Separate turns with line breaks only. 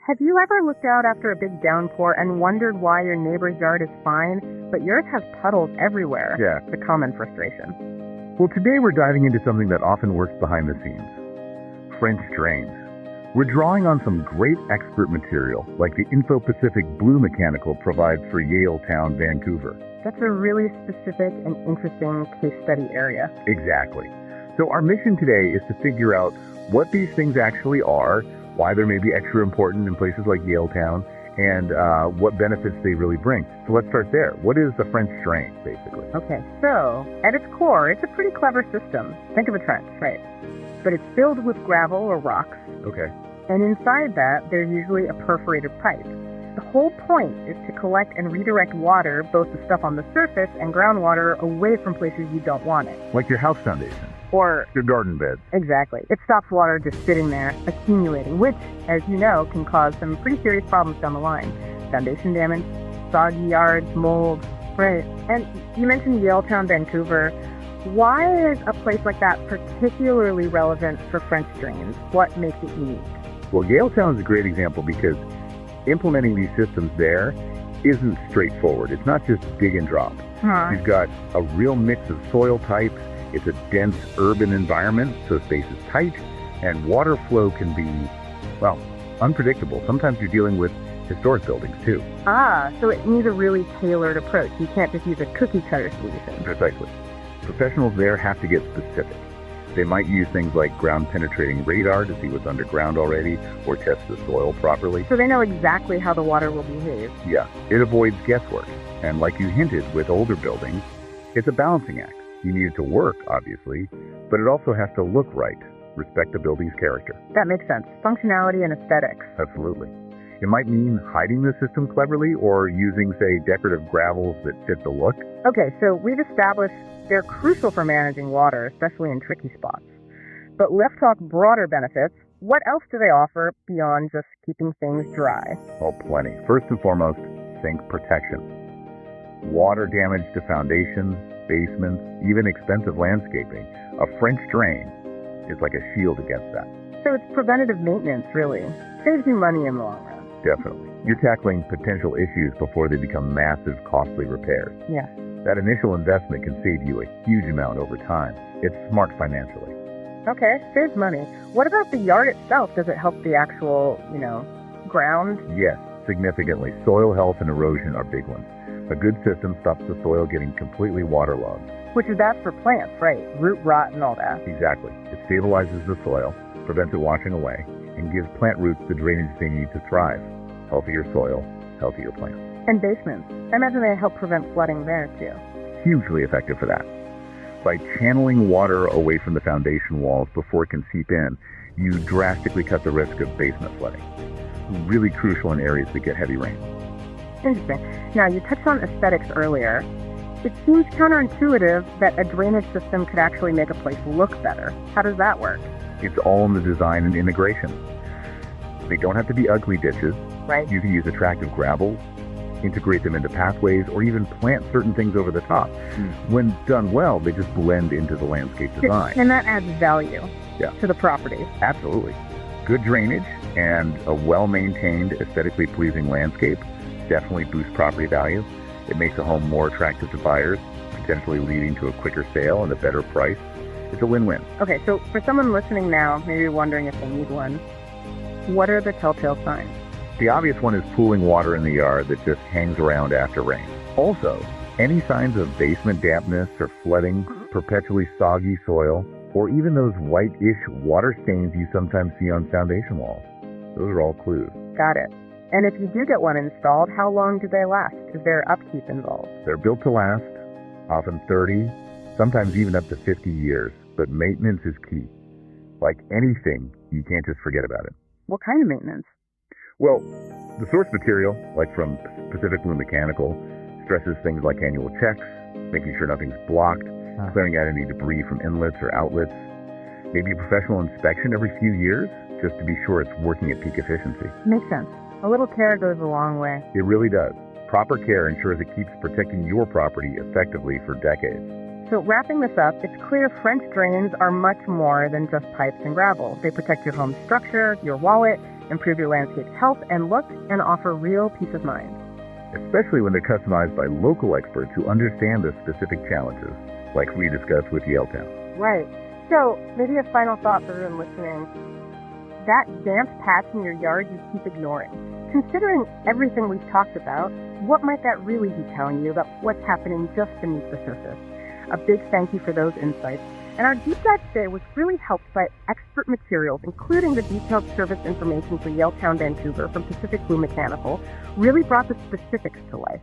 Have you ever looked out after a big downpour and wondered why your neighbor's yard is fine, but yours has puddles everywhere?
Yeah.
It's a common frustration.
Well, today we're diving into something that often works behind the scenes. French drains. We're drawing on some great expert material, like the Info-Pacific Blue Mechanical provides for Yaletown, Vancouver.
That's a really specific and interesting case study area.
Exactly. So our mission today is to figure out what these things actually are, why they may be extra important in places like Yaletown, and what benefits they really bring. So let's start there. What is a French drain, basically?
Okay, so at its core, it's a pretty clever system. Think of a trench, right? But it's filled with gravel or rocks.
Okay.
And inside that, there's usually a perforated pipe. The whole point is to collect and redirect water, both the stuff on the surface and groundwater, away from places you don't want it.
Like your house foundation.
Or
your garden beds.
Exactly. It stops water just sitting there, accumulating, which, as you know, can cause some pretty serious problems down the line. Foundation damage, soggy yards, mold. Right. And you mentioned Yaletown, Vancouver. Why is a place like that particularly relevant for French drains? What makes it unique?
Well, Yaletown is a great example because implementing these systems there isn't straightforward. It's not just dig and drop. You've got a real mix of soil types. It's a dense urban environment, so space is tight, and water flow can be, well, unpredictable. Sometimes you're dealing with historic buildings, too.
So it needs a really tailored approach. You can't just use a cookie-cutter solution.
Precisely. Professionals there have to get specific. They might use things like ground-penetrating radar to see what's underground already, or test the soil properly.
So they know exactly how the water will behave.
Yeah, it avoids guesswork. And like you hinted with older buildings, it's a balancing act. You need it to work, obviously, but it also has to look right, respect the building's character.
That makes sense. Functionality and aesthetics.
Absolutely. It might mean hiding the system cleverly or using, say, decorative gravels that fit the look.
Okay, so we've established they're crucial for managing water, especially in tricky spots. But let's talk broader benefits. What else do they offer beyond just keeping things dry?
Oh, plenty. First and foremost, think protection. Water damage to foundations, basements, even expensive landscaping. A French drain is like a shield against that.
So it's preventative maintenance, really. Saves you money in the long run.
Definitely. You're tackling potential issues before they become massive, costly repairs.
Yeah.
That initial investment can save you a huge amount over time. It's smart financially.
Okay, saves money. What about the yard itself? Does it help the actual, ground?
Yes, significantly. Soil health and erosion are big ones. A good system stops the soil getting completely waterlogged.
Which is bad for plants, right? Root rot and all that.
Exactly. It stabilizes the soil, prevents it washing away, and gives plant roots the drainage they need to thrive. Healthier soil, healthier plants.
And basements. I imagine they help prevent flooding there, too.
Hugely effective for that. By channeling water away from the foundation walls before it can seep in, you drastically cut the risk of basement flooding. Really crucial in areas that get heavy rain.
Interesting. Now, you touched on aesthetics earlier. It seems counterintuitive that a drainage system could actually make a place look better. How does that work?
It's all in the design and integration. They don't have to be ugly ditches.
Right.
You can use attractive gravels, integrate them into pathways, or even plant certain things over the top. When done well, they just blend into the landscape design.
And that adds value to the property.
Absolutely. Good drainage and a well-maintained, aesthetically pleasing landscape definitely boosts property value. It makes a home more attractive to buyers, potentially leading to a quicker sale and a better price. It's a win-win.
Okay, so for someone listening now, maybe wondering if they need one, what are the telltale signs?
The obvious one is pooling water in the yard that just hangs around after rain. Also, any signs of basement dampness or flooding, perpetually soggy soil, or even those white-ish water stains you sometimes see on foundation walls. Those are all clues.
Got it. And if you do get one installed, how long do they last? Is there upkeep involved?
They're built to last, often 30, sometimes even up to 50 years, but maintenance is key. Like anything, you can't just forget about it.
What kind of maintenance?
Well, the source material, like from Pacific Blue Mechanical, stresses things like annual checks, making sure nothing's blocked, clearing out any debris from inlets or outlets, maybe a professional inspection every few years, just to be sure it's working at peak efficiency.
Makes sense. A little care goes a long way.
It really does. Proper care ensures it keeps protecting your property effectively for decades.
So wrapping this up, it's clear French drains are much more than just pipes and gravel. They protect your home's structure, your wallet, improve your landscape's health and look, and offer real peace of mind.
Especially when they're customized by local experts who understand the specific challenges, like we discussed with Yaletown.
Right. So, maybe a final thought for everyone listening. That damp patch in your yard you keep ignoring. Considering everything we've talked about, what might that really be telling you about what's happening just beneath the surface? A big thank you for those insights. And our deep dive today was really helped by expert materials, including the detailed service information for Yaletown, Vancouver from Pacific Blue Mechanical, really brought the specifics to life.